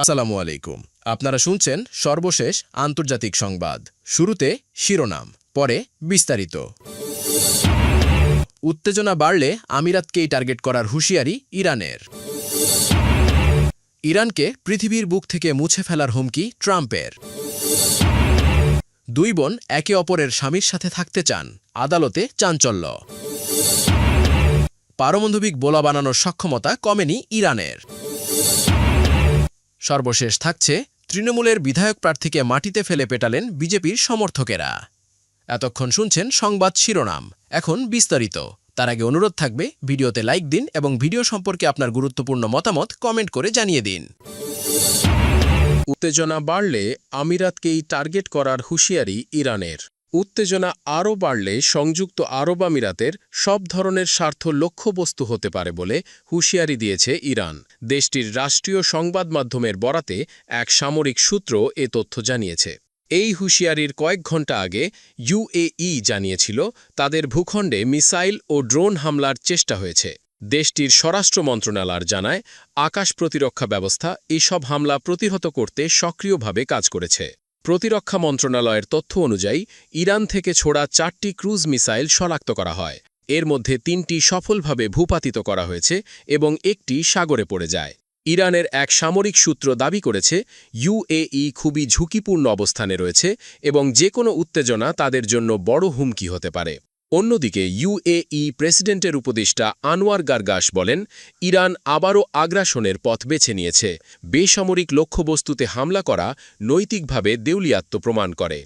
আসসালামু আলাইকুম। আপনারা শুনছেন সর্বশেষ আন্তর্জাতিক সংবাদ। শুরুতে শিরোনাম, পরে বিস্তারিত। উত্তেজনা বাড়লে আমিরাতকেই টার্গেট করার হুঁশিয়ারি ইরানের। ইরানকে পৃথিবীর বুক থেকে মুছে ফেলার হুমকি ট্রাম্পের। দুই বোন একে অপরের স্বামীর সাথে থাকতে চান, আদালতে চাঞ্চল্য। পারমাণবিক বোমা বানানোর সক্ষমতা কমেনি ইরানের। সর্বশেষ থাকছে, তৃণমূলের বিধায়ক প্রার্থীকে মাটিতে ফেলে পেটালেন বিজেপির সমর্থকেরা। এতক্ষণ শুনছেন সংবাদ শিরোনাম, এখন বিস্তারিত। তার আগে অনুরোধ থাকবে, ভিডিওতে লাইক দিন এবং ভিডিও সম্পর্কে আপনার গুরুত্বপূর্ণ মতামত কমেন্ট করে জানিয়ে দিন। উত্তেজনা বাড়লে আমিরাতকেই টার্গেট করার হুঁশিয়ারি ইরানের। উত্তেজনা আরও বাড়লে সংযুক্ত আরব আমিরাতের সব ধরনের স্বার্থ লক্ষ্যবস্তু হতে পারে বলে হুঁশিয়ারি দিয়েছে ইরান। দেশটির রাষ্ট্রীয় সংবাদ মাধ্যমের বরাতে এক সামরিক সূত্র এ তথ্য জানিয়েছে। এই হুঁশিয়ারির কয়েক ঘণ্টা আগে ইউএই জানিয়েছিল তাদের ভূখণ্ডে মিসাইল ও ড্রোন হামলার চেষ্টা হয়েছে। দেশটির স্বরাষ্ট্র মন্ত্রণালয় জানায়, আকাশ প্রতিরক্ষা ব্যবস্থা এসব হামলা প্রতিহত করতে সক্রিয়ভাবে কাজ করেছে। প্রতিরক্ষা মন্ত্রণালয়ের তথ্য অনুযায়ী ইরান থেকে ছোড়া 4টি ক্রুজ মিসাইল শনাক্ত করা হয়। এর মধ্যে 3টি সফলভাবে ভূপাতিত করা হয়েছে এবং একটি সাগরে পড়ে যায়। ইরানের এক সামরিক সূত্র দাবি করেছে, ইউএই খুবই ঝুঁকিপূর্ণ অবস্থানে রয়েছে এবং যে কোনো উত্তেজনা তাদের জন্য বড় হুমকি হতে পারে। অন্যদিকে ইউএই প্রেসিডেন্টের উপদেষ্টা আনোয়ার গারগাশ বলেন, ইরান আবারও আগ্রাসনের পথ বেছে নিয়েছে। বেসামরিক লক্ষ্যবস্তুতে হামলা করা নৈতিকভাবে দেউলিয়াত্ব প্রমাণ করে।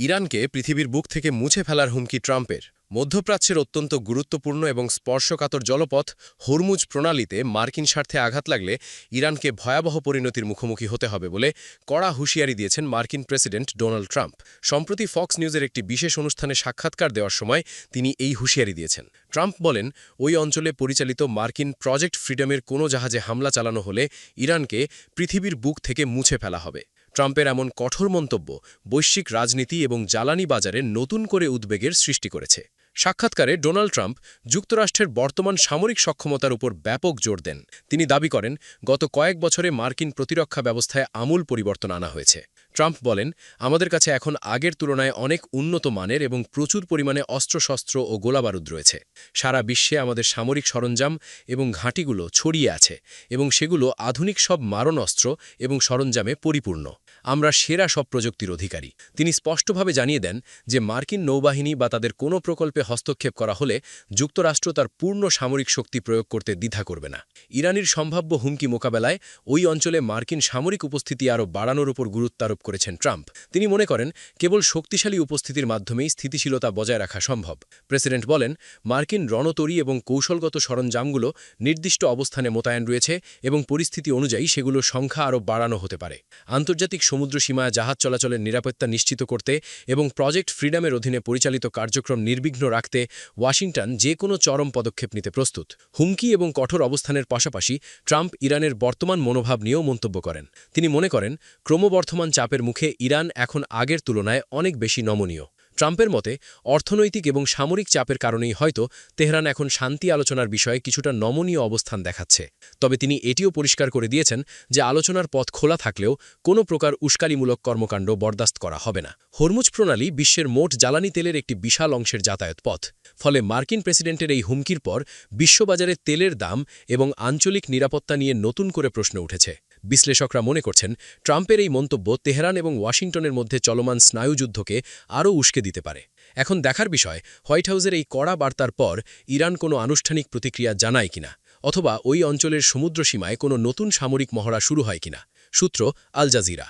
ইরানকে পৃথিবীর বুক থেকে মুছে ফেলার হুমকি ট্রাম্পের। মধ্যপ্রাচ্যের অত্যন্ত গুরুত্বপূর্ণ এবং স্পর্শকাতর জলপথ হরমুজ প্রণালীতে মার্কিন স্বার্থে আঘাত লাগলে ইরানকে ভয়াবহ পরিণতির মুখোমুখি হতে হবে বলে কড়া হুঁশিয়ারি দিয়েছেন মার্কিন প্রেসিডেন্ট ডোনাল্ড ট্রাম্প। সম্প্রতি ফক্স নিউজের একটি বিশেষ অনুষ্ঠানে সাক্ষাৎকার দেওয়ার সময় তিনি এই হুঁশিয়ারি দিয়েছেন। ট্রাম্প বলেন, ওই অঞ্চলে পরিচালিত মার্কিন প্রজেক্ট ফ্রিডমের কোনো জাহাজে হামলা চালানো হলে ইরানকে পৃথিবীর বুক থেকে মুছে ফেলা হবে। ট্রাম্পের এমন কঠোর মন্তব্য বৈশ্বিক রাজনীতি এবং জ্বালানি বাজারে নতুন করে উদ্বেগের সৃষ্টি করেছে। সাক্ষাৎকারে ডোনাল্ড ট্রাম্প যুক্তরাষ্ট্রের বর্তমান সামরিক সক্ষমতার উপর ব্যাপক জোর দেন। তিনি দাবি করেন, গত কয়েক বছরে মার্কিন প্রতিরক্ষা ব্যবস্থায় আমূল পরিবর্তন আনা হয়েছে। ট্রাম্প বলেন, আমাদের কাছে এখন আগের তুলনায় অনেক উন্নত মানের এবং প্রচুর পরিমাণে অস্ত্রশস্ত্র ও গোলাবারুদ রয়েছে। সারা বিশ্বে আমাদের সামরিক সরঞ্জাম এবং ঘাঁটিগুলো ছড়িয়ে আছে এবং সেগুলো আধুনিক সব মারণাস্ত্র এবং সরঞ্জামে পরিপূর্ণ। আমরা সেরা সব প্রযুক্তির অধিকারী। তিনি স্পষ্টভাবে জানিয়ে দেন যে মার্কিন নৌবাহিনী বা তাদের কোনো প্রকল্পে হস্তক্ষেপ করা হলে যুক্তরাষ্ট্র তার পূর্ণ সামরিক শক্তি প্রয়োগ করতে দ্বিধা করবে না। ইরানের সম্ভাব্য হুমকি মোকাবেলায় ওই অঞ্চলে মার্কিন সামরিক উপস্থিতি আরও বাড়ানোর উপর গুরুত্ব আরোপ করেছেন ট্রাম্প। তিনি মনে করেন, কেবল শক্তিশালী উপস্থিতির মাধ্যমেই স্থিতিশীলতা বজায় রাখা সম্ভব। প্রেসিডেন্ট বলেন, মার্কিন রণতরী এবং কৌশলগত সরঞ্জামগুলো নির্দিষ্ট অবস্থানে মোতায়েন রয়েছে এবং পরিস্থিতি অনুযায়ী সেগুলোর সংখ্যা আরও বাড়ানো হতে পারে। আন্তর্জাতিক সমুদ্র সীমায় জাহাজ চলাচলের নিরাপত্তা নিশ্চিত করতে এবং প্রজেক্ট ফ্রিডমের অধীনে পরিচালিত কার্যক্রম নির্বিঘ্ন রাখতে ওয়াশিংটন যে কোনো চরম পদক্ষেপ নিতে প্রস্তুত। হুমকি এবং কঠোর অবস্থানের পাশাপাশি ট্রাম্প ইরানের বর্তমান মনোভাব নিয়েও মন্তব্য করেন। তিনি মনে করেন, ক্রমবর্ধমান চাপের মুখে ইরান এখন আগের তুলনায় অনেক বেশি নমনীয়। ট্রাম্পের মতে, অর্থনৈতিক এবং সামরিক চাপের কারণেই হয়তো তেহরান এখন শান্তি আলোচনার বিষয়ে কিছুটা নমনীয় অবস্থান দেখাচ্ছে। তবে তিনি এটিও পরিষ্কার করে দিয়েছেন যে আলোচনার পথ খোলা থাকলেও কোনো প্রকার উস্কানিমূলক কর্মকাণ্ড বরদাস্ত করা হবে না। হরমুজ প্রণালী বিশ্বের মোট জ্বালানি তেলের একটি বিশাল অংশের যাতায়াত পথ। ফলে মার্কিন প্রেসিডেন্টের এই হুমকির পর বিশ্ববাজারে তেলের দাম এবং আঞ্চলিক নিরাপত্তা নিয়ে নতুন করে প্রশ্ন উঠেছে। বিশ্লেষকরা মনে করছেন, ট্রাম্পের এই মন্তব্য তেহরান এবং ওয়াশিংটনের মধ্যে চলমান স্নায়ুযুদ্ধকে আরও উস্কে দিতে পারে। এখন দেখার বিষয়, হোয়াইট হাউসের এই কড়া বার্তার পর ইরান কোনো আনুষ্ঠানিক প্রতিক্রিয়া জানায় কিনা, অথবা ওই অঞ্চলের সমুদ্র সীমায় কোনো নতুন সামরিক মহড়া শুরু হয় কিনা। সূত্র আল জাজিরা।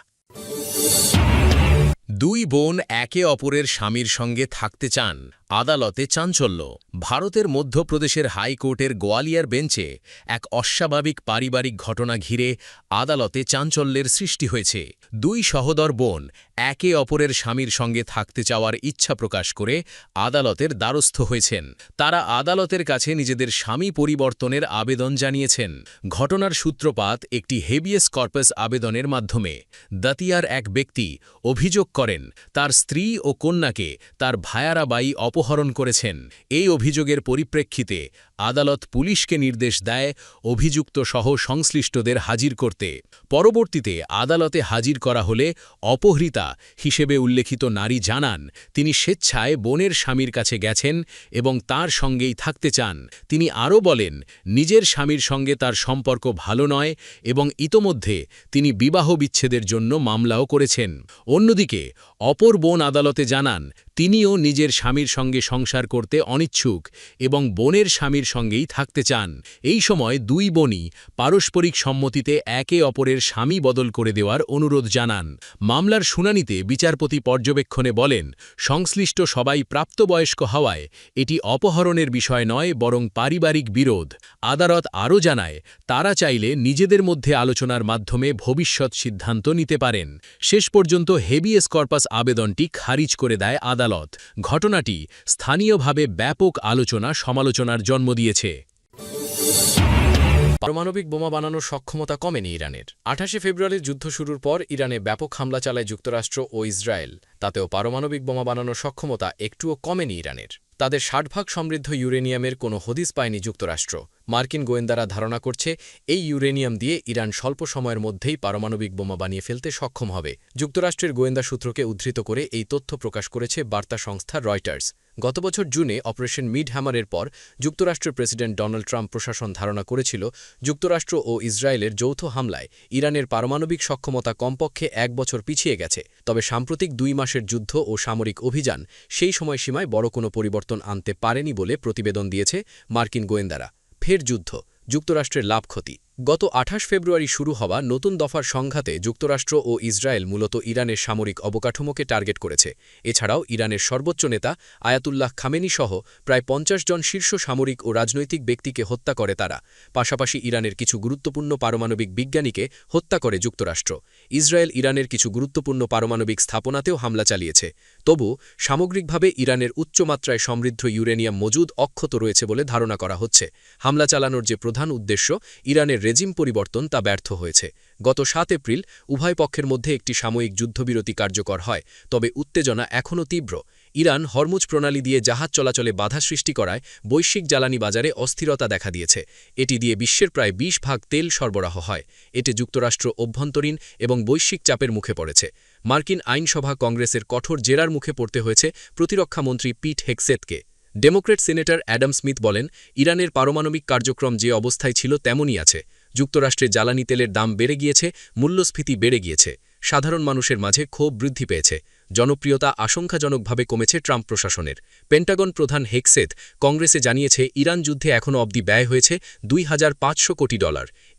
দুই বোন একে অপরের স্বামীর সঙ্গে থাকতে চান, আদালতে চাঞ্চল্য। ভারতের মধ্যপ্রদেশের হাইকোর্টের গোয়ালিয়র বেঞ্চে এক অস্বাভাবিক পারিবারিক ঘটনা ঘিরে আদালতে চাঞ্চল্যের সৃষ্টি হয়েছে। দুই সহোদর বোন একে অপরের স্বামীর সঙ্গে থাকতে চাওয়ার ইচ্ছা প্রকাশ করে আদালতের দ্বারস্থ হয়েছেন। তারা আদালতের কাছে নিজেদের স্বামী পরিবর্তনের আবেদন জানিয়েছেন। ঘটনার সূত্রপাত একটি হেবিয়াস কর্পাস আবেদনের মাধ্যমে। দাতিয়ার এক ব্যক্তি অভিযোগ করেন, তার স্ত্রী ও কন্যাকে তার ভায়ারাবাই অপহরণ অপহরণ করেছেন। এই অভিযোগের পরিপ্রেক্ষিতে আদালত পুলিশকে নির্দেশ দেয় অভিযুক্ত সহ সংশ্লিষ্টদের হাজির করতে। পরবর্তীতে আদালতে হাজির করা হলে অপহৃতা হিসেবে উল্লেখিত নারী জানান তিনি স্বেচ্ছায় বোনের স্বামীর কাছে গেছেন এবং তার সঙ্গেই থাকতে চান। তিনি আরও বলেন নিজের স্বামীর সঙ্গে তার সম্পর্ক ভালো নয় এবং ইতোমধ্যে তিনি বিবাহ বিচ্ছেদের জন্য মামলাও করেছেন। অন্যদিকে অপর বোন আদালতে জানান তিনিও নিজের স্বামীর সঙ্গে সংসার করতে অনিচ্ছুক এবং বোনের স্বামীর সঙ্গেই থাকতে চান। এই সময় দুই বোনই পারস্পরিক সম্মতিতে একে অপরের স্বামী বদল করে দেওয়ার অনুরোধ জানান। মামলার শুনানিতে বিচারপতি পর্যবেক্ষণে বলেন সংশ্লিষ্ট সবাই প্রাপ্তবয়স্ক হওয়ায় এটি অপহরণের বিষয় নয় বরং পারিবারিক বিরোধ। আদালত আরও জানায় তারা চাইলে নিজেদের মধ্যে আলোচনার মাধ্যমে ভবিষ্যৎ সিদ্ধান্ত নিতে পারেন। শেষ পর্যন্ত হেবিয়াস কর্পাস আবেদনটি খারিজ করে দেয় আদালত। ঘটনাটি স্থানীয়ভাবে ব্যাপক আলোচনা সমালোচনার জন্ম দিয়েছে। পারমাণবিক বোমা বানানোর সক্ষমতা কমেনি ইরানের। ২৮শে ফেব্রুয়ারির যুদ্ধ শুরুর পর ইরানে ব্যাপক হামলা চালায় যুক্তরাষ্ট্র ও ইসরায়েল। তাতেও পারমাণবিক বোমা বানানোর সক্ষমতা একটুও কমেনি ইরানের। তাদের ৬০% সমৃদ্ধ ইউরেনিয়ামের কোনো হদিস পায়নি যুক্তরাষ্ট্র। মার্কিন গোয়েন্দারা ধারণা করছে এই ইউরেনিয়াম দিয়ে ইরান স্বল্প সময়ের মধ্যেই পারমাণবিক বোমা বানিয়ে ফেলতে সক্ষম হবে। যুক্তরাষ্ট্রের গোয়েন্দা সূত্রকে উদ্ধৃত করে এই তথ্য প্রকাশ করেছে বার্তা সংস্থা রয়টার্স। গত বছর জুনে অপারেশন মিড হ্যামারের পর যুক্তরাষ্ট্রের প্রেসিডেন্ট ডোনাল্ড ট্রাম্প প্রশাসন ধারণা করেছিল যুক্তরাষ্ট্র ও ইসরায়েলের যৌথ হামলায় ইরানের পারমাণবিক সক্ষমতা কমপক্ষে ১ বছর পিছিয়ে গেছে। তবে সাম্প্রতিক ২ মাসের যুদ্ধ ও সামরিক অভিযান সেই সময়সীমায় বড় কোনো পরিবর্তন আনতে পারেনি বলে প্রতিবেদন দিয়েছে মার্কিন গোয়েন্দারা। ফের যুদ্ধ, যুক্তরাষ্ট্রের লাভ ক্ষতি। গত ২৮ ফেব্রুয়ারি শুরু হওয়া নতুন দফার সংঘাতে যুক্তরাষ্ট্র ও ইসরায়েল মূলত ইরানের সামরিক অবকাঠামোকে টার্গেট করেছে। এছাড়াও ইরানের সর্বোচ্চ নেতা আয়াতুল্লাহ খামেনি সহ প্রায় ৫০ জন শীর্ষ সামরিক ও রাজনৈতিক ব্যক্তিকে হত্যা করে তারা। পাশাপাশি ইরানের কিছু গুরুত্বপূর্ণ পারমাণবিক বিজ্ঞানীকে হত্যা করে যুক্তরাষ্ট্র। ইসরায়েল ইরানের কিছু গুরুত্বপূর্ণ পারমাণবিক স্থাপনাতেও হামলা চালিয়েছে। তবু সামগ্রিকভাবে ইরানের উচ্চমাত্রায় সমৃদ্ধ ইউরেনিয়াম মজুদ অক্ষত রয়েছে বলে ধারণা করা হচ্ছে। হামলা চালানোর যে প্রধান উদ্দেশ্য ইরানের রেজিম পরিবর্তন তা ব্যর্থ হয়েছে। গত ৭ এপ্রিল উভয় পক্ষের মধ্যে একটি সাময়িক যুদ্ধবিরতি কার্যকর হয়, তবে উত্তেজনা এখনও তীব্র। ইরান হরমুজ প্রণালী দিয়ে জাহাজ চলাচলে বাধা সৃষ্টি করায় বৈশ্বিক জ্বালানি বাজারে অস্থিরতা দেখা দিয়েছে। এটি দিয়ে বিশ্বের প্রায় ২০% তেল সরবরাহ হয়। এতে যুক্তরাষ্ট্র অভ্যন্তরীণ এবং বৈশ্বিক চাপের মুখে পড়েছে। মার্কিন আইনসভা কংগ্রেসের কঠোর জেরার মুখে পড়তে হয়েছে প্রতিরক্ষামন্ত্রী পিট হেগসেথকে। ডেমোক্র্যাট সিনেটর অ্যাডাম স্মিথ বলেন ইরানের পারমাণবিক কার্যক্রম যে অবস্থায় ছিল তেমনই আছে। যুক্তরাষ্ট্রের জ্বালানি তেলের দাম বেড়ে গিয়েছে, মূল্যস্ফীতি বেড়ে গিয়েছে, সাধারণ মানুষের মাঝে ক্ষোভ বৃদ্ধি পেয়েছে, জনপ্রিয়তা আশঙ্কাজনকভাবে কমেছে ট্রাম্প প্রশাসনের। পেন্টাগন প্রধান হেগসেথ কংগ্রেসে জানিয়েছে ইরান যুদ্ধে এখনও অবধি ব্যয় হয়েছে $২৫০০ কোটি।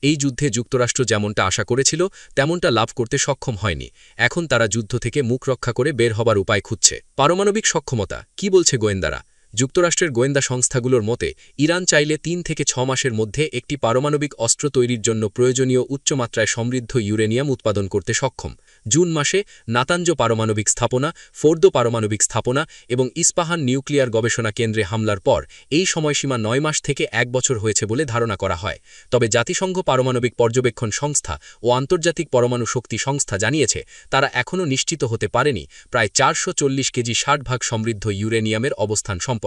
এই যুদ্ধে যুক্তরাষ্ট্র যেমনটা আশা করেছিল তেমনটা লাভ করতে সক্ষম হয়নি। এখন তারা যুদ্ধ থেকে মুখ রক্ষা করে বের হবার উপায় খুঁজছে। পারমাণবিক সক্ষমতা কি বলছে গোয়েন্দারা? যুক্তরাষ্ট্রের গোয়েন্দা সংস্থাগুলোর মতে ইরান চাইলে ৩ থেকে ৬ মাসের মধ্যে একটি পারমাণবিক অস্ত্র তৈরির জন্য প্রয়োজনীয় উচ্চমাত্রায় সমৃদ্ধ ইউরেনিয়াম উৎপাদন করতে সক্ষম। জুন মাসে নাতাঞ্জ পারমাণবিক স্থাপনা, ফোর্দো পারমাণবিক স্থাপনা এবং ইস্পাহান নিউক্লিয়ার গবেষণা কেন্দ্রে হামলার পর এই সময়সীমা ৯ মাস থেকে ১ বছর হয়েছে বলে ধারণা করা হয়। তবে জাতিসংঘ পারমাণবিক পর্যবেক্ষণ সংস্থা ও আন্তর্জাতিক পরমাণু শক্তি সংস্থা জানিয়েছে তারা এখনও নিশ্চিত হতে পারেনি প্রায় ৪৪০ কেজি ৬০% সমৃদ্ধ ইউরেনিয়ামের অবস্থান সম্পর্কে।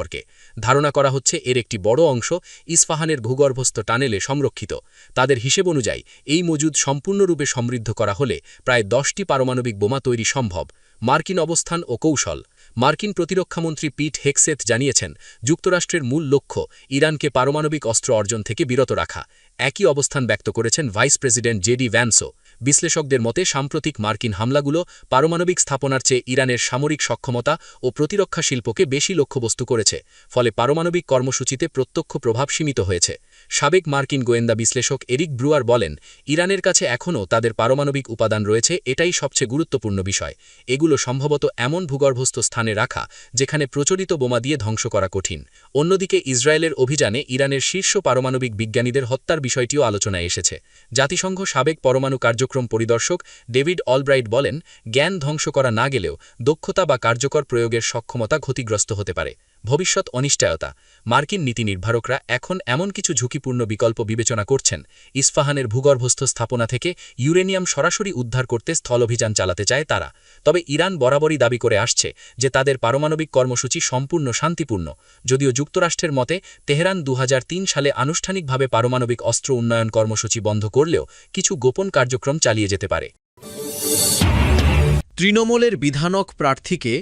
ধারণা করা হচ্ছে এর একটি বড় অংশ ইস্পাহানের ভূগর্ভস্থ টানেলে সংরক্ষিত। তাদের হিসেব অনুযায়ী এই মজুদ সম্পূর্ণরূপে সমৃদ্ধ করা হলে প্রায় ১০টি পারমাণবিক বোমা তৈরি সম্ভব। মার্কিন অবস্থান ও কৌশল। মার্কিন প্রতিরক্ষামন্ত্রী পিট হেগসেথ জানিয়েছেন যুক্তরাষ্ট্রের মূল লক্ষ্য ইরানকে পারমাণবিক অস্ত্র অর্জন থেকে বিরত রাখা। একই অবস্থান ব্যক্ত করেছেন ভাইস প্রেসিডেন্ট জেডি ভ্যান্সও। বিশ্লেষকদের মতে সাম্প্রতিক মার্কিন হামলাগুলো পারমাণবিক স্থাপনার চেয়ে ইরানের সামরিক সক্ষমতা ও প্রতিরক্ষা শিল্পকে বেশি লক্ষ্যবস্তু করেছে, ফলে পারমাণবিক কর্মসূচিতে প্রত্যক্ষ প্রভাব সীমিত হয়েছে। সাবেক মার্কিন গোয়েন্দা বিশ্লেষক এরিক ব্রুয়ার বলেন ইরানের কাছে এখনও তাদের পারমাণবিক উপাদান রয়েছে, এটাই সবচেয়ে গুরুত্বপূর্ণ বিষয়। এগুলো সম্ভবত এমন ভূগর্ভস্থ স্থানে রাখা যেখানে প্রচলিত বোমা দিয়ে ধ্বংস করা কঠিন। অন্যদিকে ইসরায়েলের অভিযানে ইরানের শীর্ষ পারমাণবিক বিজ্ঞানীদের হত্যার বিষয়টিও আলোচনায় এসেছে। জাতিসংঘ সাবেক পরমাণু কার্যক্রম পরিদর্শক ডেভিড অলব্রাইট বলেন জ্ঞান ধ্বংস করা না গেলেও দক্ষতা বা কার্যকর প্রয়োগের সক্ষমতা ক্ষতিগ্রস্ত হতে পারে। ভবিষ্যৎ অনিশ্চয়তা। মার্কিন নীতি নির্ধারকরা এখন এমন কিছু ঝুঁকিপূর্ণ বিকল্প বিবেচনা করছেন। ইস্পাহানের ভূগর্ভস্থ স্থাপনা থেকে ইউরেনিয়াম সরাসরি উদ্ধার করতে স্থলঅভিযান চালাতে চায় তারা। তবে ইরান বরাবরই দাবি করে আসছে যে তাদের পারমাণবিক কর্মসূচি সম্পূর্ণ শান্তিপূর্ণ। যদিও যুক্তরাষ্ট্রের মতে তেহরান 2003 সালে আনুষ্ঠানিকভাবে পারমাণবিক অস্ত্র উন্নয়ন কর্মসূচি বন্ধ করলেও কিছু গোপন কার্যক্রম চালিয়ে যেতে পারে। তৃণমূলের বিধানক প্রার্থীকে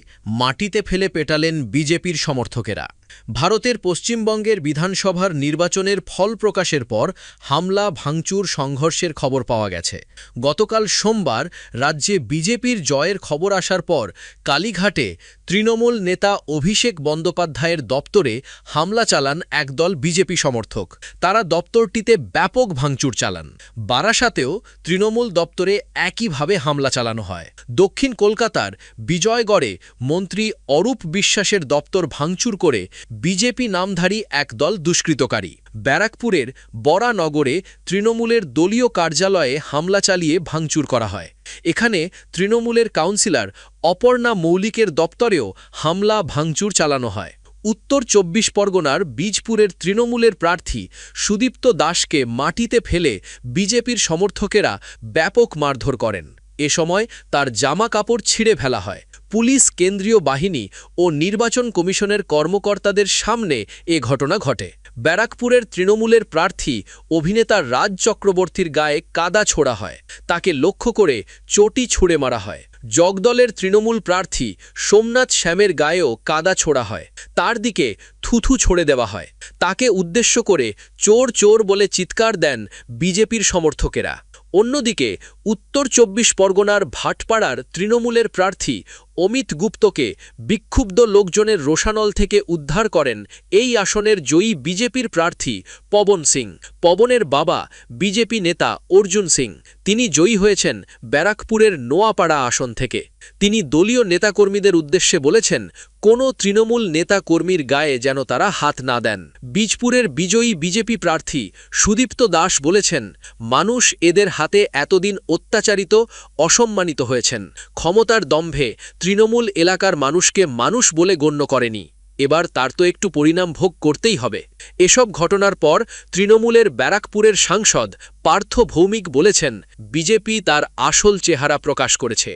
মাটিতে ফেলে পেটালেন বিজেপির সমর্থকেরা। ভারতের পশ্চিমবঙ্গের বিধানসভার নির্বাচনের ফল প্রকাশের পর হামলা, ভাঙচুর, সংঘর্ষের খবর পাওয়া গেছে। গতকাল সোমবার রাজ্যে বিজেপির জয়ের খবর আসার পর কালীঘাটে তৃণমূল নেতা অভিষেক বন্দ্যোপাধ্যায়ের দপ্তরে হামলা চালান একদল বিজেপি সমর্থক। তারা দপ্তরটিতে ব্যাপক ভাঙচুর চালান। বারাসাতেও তৃণমূল দপ্তরে একইভাবে হামলা চালানো হয়। দক্ষিণ কলকাতার বিজয়গড়ে মন্ত্রী অরূপ বিশ্বাসের দপ্তর ভাঙচুর করে বিজেপি নামধারী একদল দুষ্কৃতকারী। ব্যারাকপুরের বরানগরে তৃণমূলের দলীয় কার্যালয়ে হামলা চালিয়ে ভাঙচুর করা হয়। এখানে তৃণমূলের কাউন্সিলর অপর্ণা মৌলিকের দপ্তরেও হামলা, ভাঙচুর চালানো হয়। উত্তর 24 পরগনার বীজপুরের তৃণমূলের প্রার্থী সুদীপ্ত দাসকে মাটিতে ফেলে বিজেপির সমর্থকেরা ব্যাপক মারধর করেন। এ সময় তার জামা কাপড় ছিঁড়ে ফেলা হয়। পুলিশ, কেন্দ্রীয় বাহিনী ও নির্বাচন কমিশনের কর্মকর্তাদের সামনে এ ঘটনা ঘটে। ব্যারাকপুরের তৃণমূলের প্রার্থী অভিনেতা রাজ চক্রবর্তীর গায়ে কাদা ছোড়া হয়। তাকে লক্ষ্য করে চটি ছুঁড়ে মারা হয়। জগদলের তৃণমূল প্রার্থী সোমনাথ শ্যামের গায়েও কাদা ছোড়া হয়। তার দিকে থুথু ছড়ে দেওয়া হয়। তাকে উদ্দেশ্য করে চোর চোর বলে চিৎকার দেন বিজেপির সমর্থকেরা। অন্যদিকে উত্তর 24 পরগনার ভাটপাড়ার তৃণমূলের প্রার্থী অমিত গুপ্তকে বিক্ষুব্ধ লোকজনের রোষানল থেকে উদ্ধার করেন এই আসনের জয়ী বিজেপির প্রার্থী পবন সিং। পবনের বাবা বিজেপি নেতা অর্জুন সিং। তিনি জয়ী হয়েছেন ব্যারাকপুরের নোয়াপাড়া আসন থেকে। তিনি দলীয় নেতাকর্মীদের উদ্দেশ্যে বলেছেন, কোনো তৃণমূল নেতাকর্মীর গায়ে যেন তারা হাত না দেন। বীজপুরের বিজয়ী বিজেপি প্রার্থী সুদীপ্ত দাস বলেছেন, মানুষ এদের হাতে এতদিন অত্যাচারিত, অসম্মানিত হয়েছেন। ক্ষমতার দম্ভে তৃণমূল এলাকার মানুষকে মানুষ বলে গণ্য করেনি। এবার তার তো একটু পরিণাম ভোগ করতেই হবে। এসব ঘটনার পর তৃণমূলের ব্যারাকপুরের সাংসদ পার্থ ভৌমিক বলেছেন, বিজেপি তার আসল চেহারা প্রকাশ করেছে।